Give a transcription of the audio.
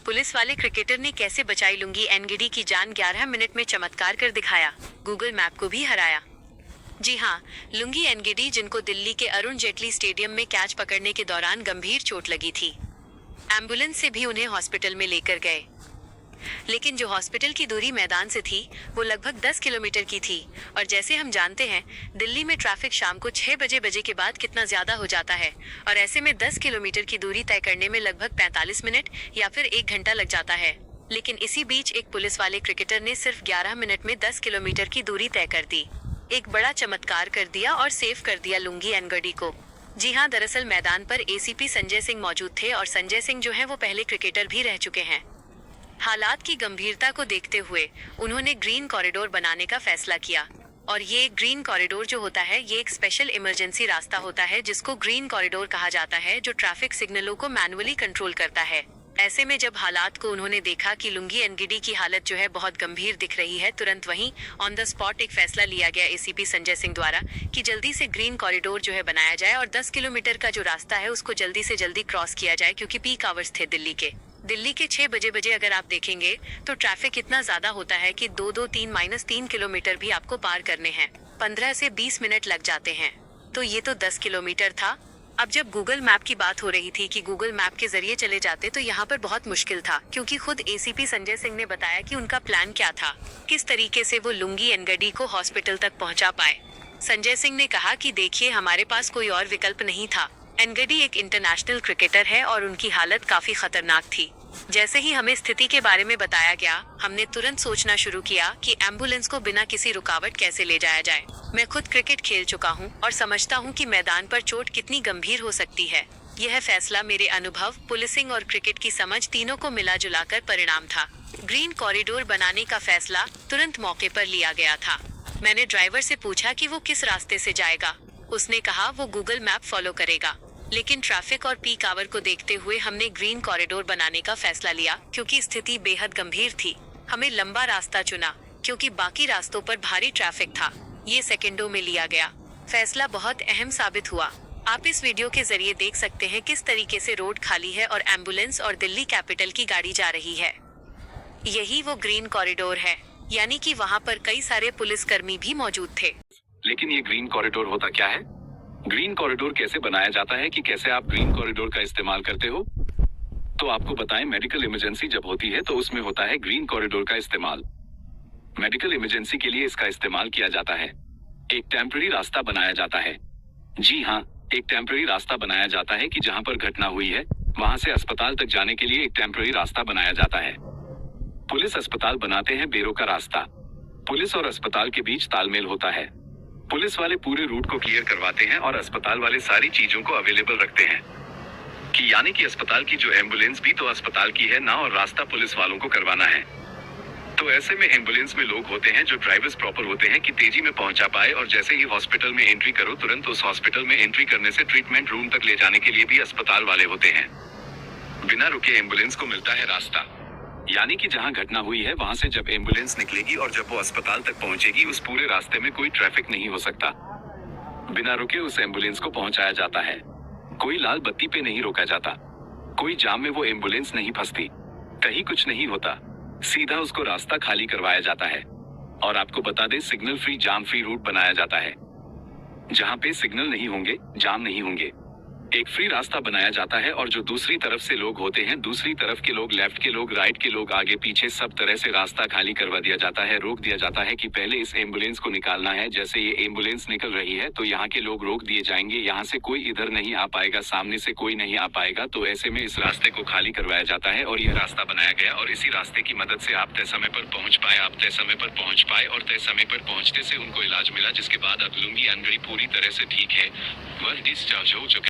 Police वाले cricketer ने कैसे बचाई लुंगी एनगिडी की जान, 11 मिनट में चमत्कार कर दिखाया, गूगल मैप को भी हराया। जी हाँ, लुंगी एनगिडी, जिनको दिल्ली के अरुण जेटली स्टेडियम में कैच पकड़ने के दौरान गंभीर चोट लगी थी, एम्बुलेंस से भी उन्हें हॉस्पिटल में लेकर गए, लेकिन जो हॉस्पिटल की दूरी मैदान से थी वो लगभग 10 किलोमीटर की थी। और जैसे हम जानते हैं, दिल्ली में ट्रैफिक शाम को 6 बजे के बाद कितना ज्यादा हो जाता है, और ऐसे में 10 किलोमीटर की दूरी तय करने में लगभग 45 मिनट या फिर 1 घंटा लग जाता है। लेकिन इसी बीच एक पुलिस वाले क्रिकेटर ने सिर्फ 11 मिनट में 10 किलोमीटर की दूरी तय कर दी। एक बड़ा चमत्कार कर दिया और सेव कर दिया लुंगी एनगिडी को। जी हाँ, दरअसल मैदान पर एसीपी संजय सिंह मौजूद थे, और संजय सिंह जो है वो पहले क्रिकेटर भी रह चुके हैं। हालात की गंभीरता को देखते हुए उन्होंने ग्रीन कॉरिडोर बनाने का फैसला किया। और ये ग्रीन कॉरिडोर जो होता है, ये एक स्पेशल इमरजेंसी रास्ता होता है जिसको ग्रीन कॉरिडोर कहा जाता है, जो ट्रैफिक सिग्नलों को मैनुअली कंट्रोल करता है। ऐसे में जब हालात को उन्होंने देखा कि लुंगी एनगिडी की हालत जो है बहुत गंभीर दिख रही है, तुरंत वहीं ऑन द स्पॉट एक फैसला लिया गया एसीपी संजय सिंह द्वारा कि जल्दी से ग्रीन कॉरिडोर जो है बनाया जाए और 10 किलोमीटर का जो रास्ता है उसको जल्दी से जल्दी क्रॉस किया जाए, क्योंकि पीक आवर्स थे दिल्ली के 6 बजे अगर आप देखेंगे तो ट्रैफिक इतना ज्यादा होता है कि 2-3 किलोमीटर भी आपको पार करने हैं, 15 से 20 मिनट लग जाते हैं। तो ये तो 10 किलोमीटर था। अब जब गूगल मैप की बात हो रही थी कि गूगल मैप के जरिए चले जाते, तो यहाँ पर बहुत मुश्किल था, क्योंकि खुद एसीपी संजय सिंह ने बताया कि उनका प्लान क्या था, किस तरीके से वो लुंगी एनगिडी को हॉस्पिटल तक पहुँचा पाए। संजय सिंह ने कहा कि देखिए, हमारे पास कोई और विकल्प नहीं था। एनगिडी एक इंटरनेशनल क्रिकेटर है और उनकी हालत काफी खतरनाक थी। जैसे ही हमें स्थिति के बारे में बताया गया, हमने तुरंत सोचना शुरू किया कि एम्बुलेंस को बिना किसी रुकावट कैसे ले जाया जाए। मैं खुद क्रिकेट खेल चुका हूं और समझता हूं कि मैदान पर चोट कितनी गंभीर हो सकती है। यह फैसला मेरे अनुभव, पुलिसिंग और क्रिकेट की समझ तीनों को मिला जुलाकर परिणाम था। ग्रीन कॉरिडोर बनाने का फैसला तुरंत मौके पर लिया गया था। मैंने ड्राइवर से पूछा कि वो किस रास्ते से जाएगा। उसने कहा वो गूगल मैप फॉलो करेगा, लेकिन ट्रैफिक और पीक आवर को देखते हुए हमने ग्रीन कॉरिडोर बनाने का फैसला लिया, क्योंकि स्थिति बेहद गंभीर थी। हमें लंबा रास्ता चुना क्योंकि बाकी रास्तों पर भारी ट्रैफिक था। ये सेकंडों में लिया गया फैसला बहुत अहम साबित हुआ। आप इस वीडियो के जरिए देख सकते हैं किस तरीके से रोड खाली है और एम्बुलेंस और दिल्ली कैपिटल की गाड़ी जा रही है। यही वो ग्रीन कॉरिडोर है, यानी कि वहाँ पर कई सारे पुलिसकर्मी भी मौजूद थे। लेकिन ये ग्रीन कॉरिडोर होता क्या है? ग्रीन कॉरिडोर कैसे बनाया जाता है, कि कैसे आप ग्रीन कॉरिडोर का इस्तेमाल करते हो? तो आपको बताएं, मेडिकल इमरजेंसी जब होती है तो उसमें होता है ग्रीन कॉरिडोर का इस्तेमाल। मेडिकल इमरजेंसी के लिए इसका इस्तेमाल किया जाता है। एक टेम्पररी रास्ता बनाया जाता है। जी हाँ, एक टेम्पररी रास्ता बनाया जाता है कि जहाँ पर घटना हुई है वहाँ से अस्पताल तक जाने के लिए एक टेम्पररी रास्ता बनाया जाता है। पुलिस अस्पताल बनाते हैं बेरों का रास्ता। पुलिस और अस्पताल के बीच तालमेल होता है। पुलिस वाले पूरे रूट को क्लियर करवाते हैं और अस्पताल वाले सारी चीजों को अवेलेबल रखते हैं, कि यानी कि अस्पताल की जो एम्बुलेंस भी तो अस्पताल की है ना, और रास्ता पुलिस वालों को करवाना है। तो ऐसे में एम्बुलेंस में लोग होते हैं जो ड्राइवर्स प्रॉपर होते हैं कि तेजी में पहुंचा पाए, और जैसे ही हॉस्पिटल में एंट्री करो तुरंत उस हॉस्पिटल में एंट्री करने से ट्रीटमेंट रूम तक ले जाने के लिए भी अस्पताल वाले होते हैं। बिना रुके एम्बुलेंस को मिलता है रास्ता, यानी कि जहां घटना हुई है वहां से जब एम्बुलेंस निकलेगी और जब वो अस्पताल तक पहुंचेगी, उस पूरे रास्ते में कोई ट्रैफिक नहीं हो सकता। बिना रुके उस एम्बुलेंस को पहुंचाया जाता है। कोई लाल बत्ती पे नहीं रोका जाता, कोई जाम में वो एम्बुलेंस नहीं फंसती, कहीं कुछ नहीं होता, सीधा उसको रास्ता खाली करवाया जाता है। और आपको बता दें, सिग्नल फ्री, जाम फ्री रूट बनाया जाता है, जहाँ पे सिग्नल नहीं होंगे, जाम नहीं होंगे। एक फ्री रास्ता बनाया जाता है, और जो दूसरी तरफ से लोग होते हैं, दूसरी तरफ के लोग, लेफ्ट के लोग, राइट के लोग, आगे पीछे सब तरह से रास्ता खाली करवा दिया जाता है। रोक दिया जाता है कि पहले इस एम्बुलेंस को निकालना है। जैसे ये एम्बुलेंस निकल रही है तो यहाँ के लोग रोक दिए जाएंगे, यहाँ से कोई इधर नहीं आ पाएगा, सामने से कोई नहीं आ पाएगा। तो ऐसे में इस रास्ते को खाली करवाया जाता है और यह रास्ता बनाया गया, और इसी रास्ते की मदद से आप तय समय पर पहुंच पाए, आप तय समय पर पहुंच पाए, और तय समय पर पहुंचने से उनको इलाज मिला, जिसके बाद अब लुंगी एनगिडी पूरी तरह से ठीक है, वह डिस्चार्ज हो चुका।